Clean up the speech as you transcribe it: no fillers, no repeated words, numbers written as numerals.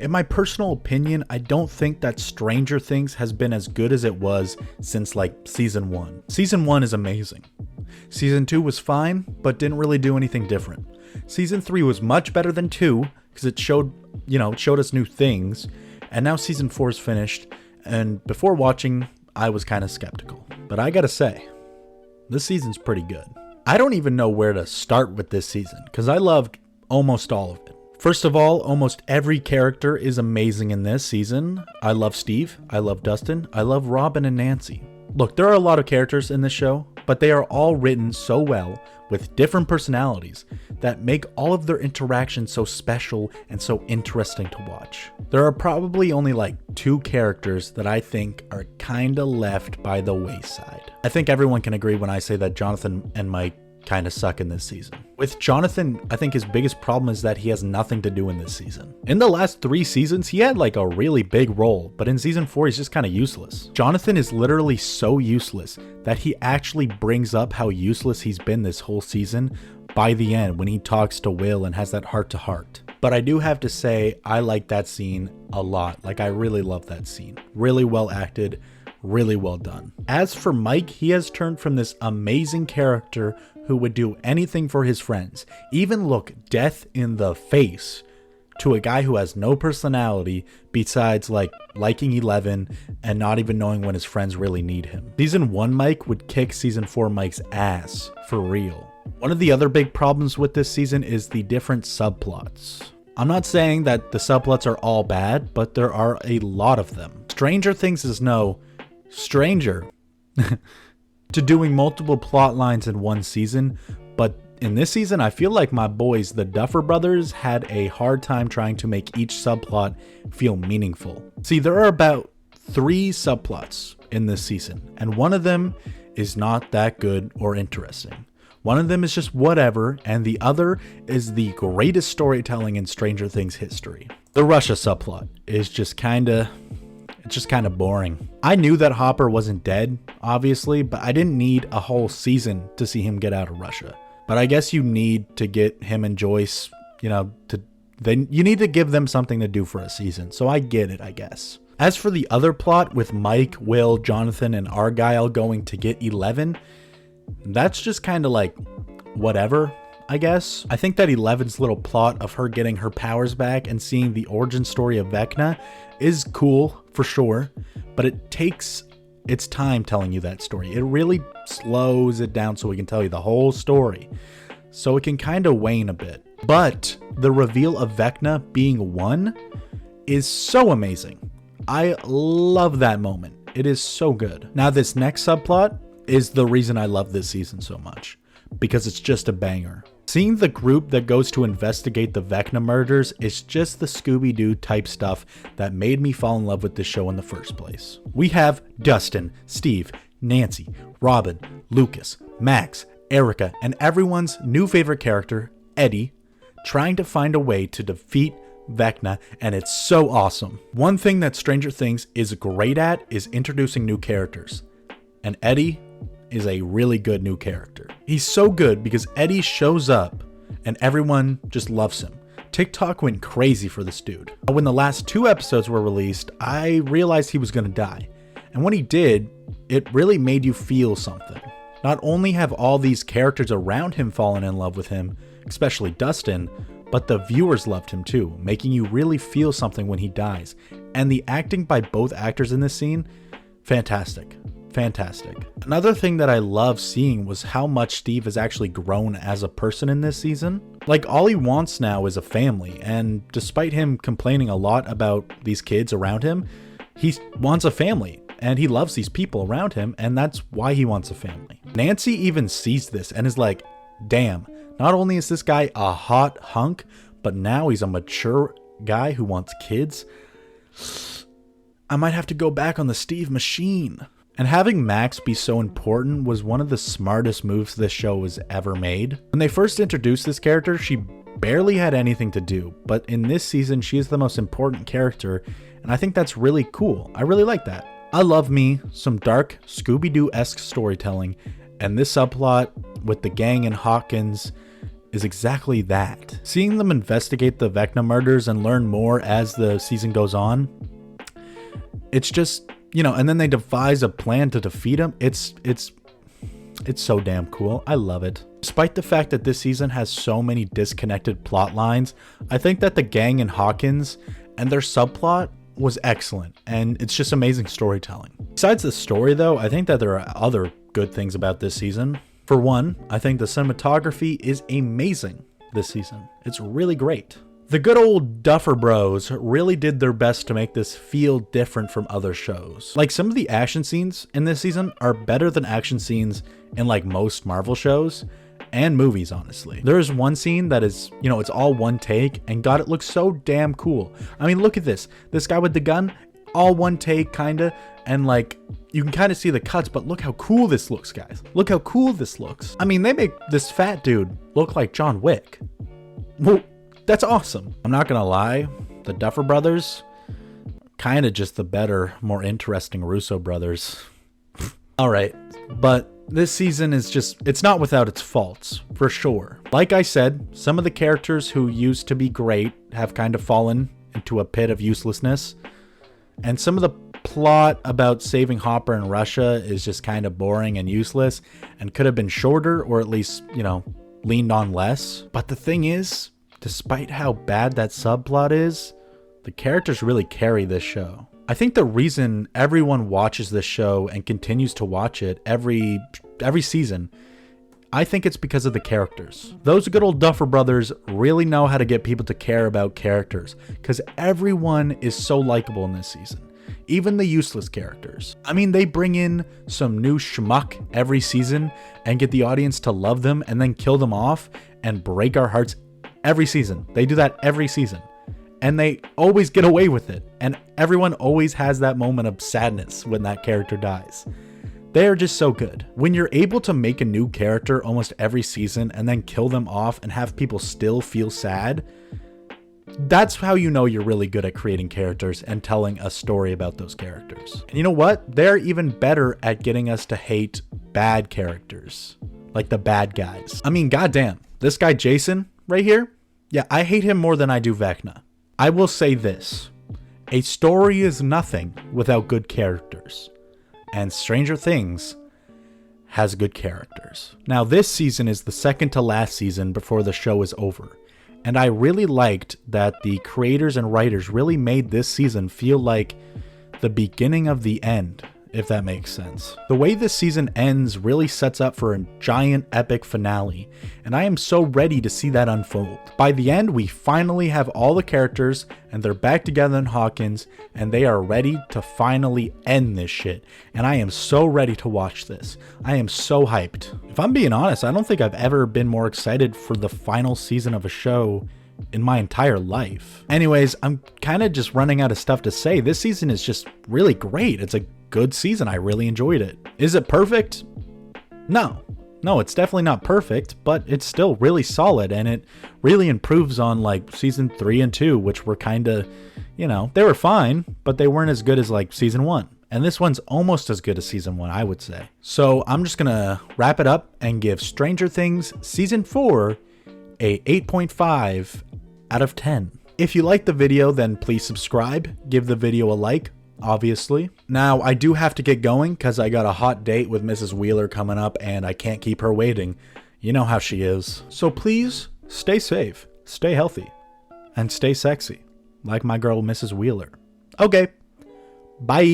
In my personal opinion, I don't think that Stranger Things has been as good as it was since like season 1. Season 1 is amazing. Season 2 was fine, but didn't really do anything different. Season 3 was much better than 2 because it showed us new things. And now season 4 is finished, and before watching, I was kind of skeptical. But I gotta say, this season's pretty good. I don't even know where to start with this season because I loved almost all of it. First of all, almost every character is amazing in this season. I love Steve, I love Dustin, I love Robin and Nancy. Look, there are a lot of characters in this show, but they are all written so well with different personalities that make all of their interactions so special and so interesting to watch. There are probably only like 2 characters that I think are kinda left by the wayside. I think everyone can agree when I say that Jonathan and Mike kind of suck in this season. With Jonathan, I think his biggest problem is that he has nothing to do in this season. In the last 3 seasons, he had like a really big role, but in season 4, he's just kind of useless. Jonathan is literally so useless that he actually brings up how useless he's been this whole season by the end when he talks to Will and has that heart-to-heart. But I do have to say, I like that scene a lot. Like, I really love that scene. Really well acted, really well done. As for Mike, he has turned from this amazing character who would do anything for his friends, even look death in the face, to a guy who has no personality besides like liking 11 and not even knowing when his friends really need him. Season 1 Mike would kick season 4 Mike's ass, for real. One of the other big problems with this season is the different subplots. I'm not saying that the subplots are all bad, but there are a lot of them. Stranger Things is no stranger to doing multiple plot lines in one season, but in this season, I feel like my boys, the Duffer Brothers, had a hard time trying to make each subplot feel meaningful. See, there are about 3 subplots in this season, and one of them is not that good or interesting. One of them is just whatever, and the other is the greatest storytelling in Stranger Things history. The Russia subplot is just kinda boring. I knew that Hopper wasn't dead, obviously, but I didn't need a whole season to see him get out of Russia. But I guess you need to get him and Joyce, you need to give them something to do for a season. So I get it, I guess. As for the other plot with Mike, Will, Jonathan, and Argyle going to get 11, that's just kind of like whatever, I guess. I think that 11's little plot of her getting her powers back and seeing the origin story of Vecna is cool for sure, but it takes its time telling you that story. It really slows it down so we can tell you the whole story, so it can kind of wane a bit. But the reveal of Vecna being 1 is so amazing. I love that moment. It is so good. Now this next subplot is the reason I love this season so much, because it's just a banger. Seeing the group that goes to investigate the Vecna murders is just the Scooby-Doo type stuff that made me fall in love with this show in the first place. We have Dustin, Steve, Nancy, Robin, Lucas, Max, Erica, and everyone's new favorite character, Eddie, trying to find a way to defeat Vecna, and it's so awesome. One thing that Stranger Things is great at is introducing new characters, and Eddie is a really good new character. He's so good because Eddie shows up and everyone just loves him. TikTok went crazy for this dude. When the last 2 episodes were released, I realized he was gonna die. And when he did, it really made you feel something. Not only have all these characters around him fallen in love with him, especially Dustin, but the viewers loved him too, making you really feel something when he dies. And the acting by both actors in this scene, fantastic. Fantastic. Another thing that I love seeing was how much Steve has actually grown as a person in this season. Like, all he wants now is a family, and despite him complaining a lot about these kids around him, he wants a family, and he loves these people around him, and that's why he wants a family. Nancy even sees this and is like, damn, not only is this guy a hot hunk, but now he's a mature guy who wants kids. I might have to go back on the Steve machine. And having Max be so important was one of the smartest moves this show has ever made. When they first introduced this character, she barely had anything to do, but in this season, she is the most important character, and I think that's really cool. I really like that. I love me some dark Scooby-Doo-esque storytelling, and this subplot with the gang and Hawkins is exactly that. Seeing them investigate the Vecna murders and learn more as the season goes on, it's just, you know, and then they devise a plan to defeat him. It's so damn cool. I love it. Despite the fact that this season has so many disconnected plot lines, I think that the gang and Hawkins and their subplot was excellent, and it's just amazing storytelling. Besides the story though, I think that there are other good things about this season. For one, I think the cinematography is amazing this season. It's really great. The good old Duffer Bros really did their best to make this feel different from other shows. Like, some of the action scenes in this season are better than action scenes in like most Marvel shows and movies, honestly. There is one scene that is, you know, it's all one take, and God, it looks so damn cool. I mean, look at this. This guy with the gun, all one take, kinda, and like, you can kind of see the cuts, but look how cool this looks, guys. Look how cool this looks. I mean, they make this fat dude look like John Wick. Well, that's awesome. I'm not gonna lie, the Duffer Brothers, kind of just the better, more interesting Russo brothers. Alright, but this season is just, it's not without its faults, for sure. Like I said, some of the characters who used to be great have kind of fallen into a pit of uselessness. And some of the plot about saving Hopper in Russia is just kind of boring and useless and could have been shorter, or at least, you know, leaned on less. But the thing is, despite how bad that subplot is, the characters really carry this show. I think the reason everyone watches this show and continues to watch it every season, I think it's because of the characters. Those good old Duffer Brothers really know how to get people to care about characters, because everyone is so likable in this season. Even the useless characters. I mean, they bring in some new schmuck every season and get the audience to love them and then kill them off and break our hearts every season. They do that every season. And they always get away with it. And everyone always has that moment of sadness when that character dies. They are just so good. When you're able to make a new character almost every season and then kill them off and have people still feel sad, that's how you know you're really good at creating characters and telling a story about those characters. And you know what? They're even better at getting us to hate bad characters. Like the bad guys. I mean, goddamn. This guy Jason right here? Yeah, I hate him more than I do Vecna. I will say this. A story is nothing without good characters. And Stranger Things has good characters. Now, this season is the second to last season before the show is over. And I really liked that the creators and writers really made this season feel like the beginning of the end, if that makes sense. The way this season ends really sets up for a giant epic finale, and I am so ready to see that unfold. By the end, we finally have all the characters, and they're back together in Hawkins, and they are ready to finally end this shit. And I am so ready to watch this. I am so hyped. If I'm being honest, I don't think I've ever been more excited for the final season of a show in my entire life. Anyways, I'm kind of just running out of stuff to say. This season is just really great. It's a good season. I really enjoyed it. Is it perfect? No, it's definitely not perfect, but it's still really solid, and it really improves on like season 3 and 2, which were kind of, you know, they were fine, but they weren't as good as like season 1. And this one's almost as good as season 1, I would say. So I'm just gonna wrap it up and give Stranger Things season 4 a 8.5 out of 10. If you liked the video, then please subscribe, give the video a like, obviously. Now, I do have to get going because I got a hot date with Mrs. Wheeler coming up and I can't keep her waiting. You know how she is. So please stay safe, stay healthy, and stay sexy, like my girl Mrs. Wheeler. Okay, bye.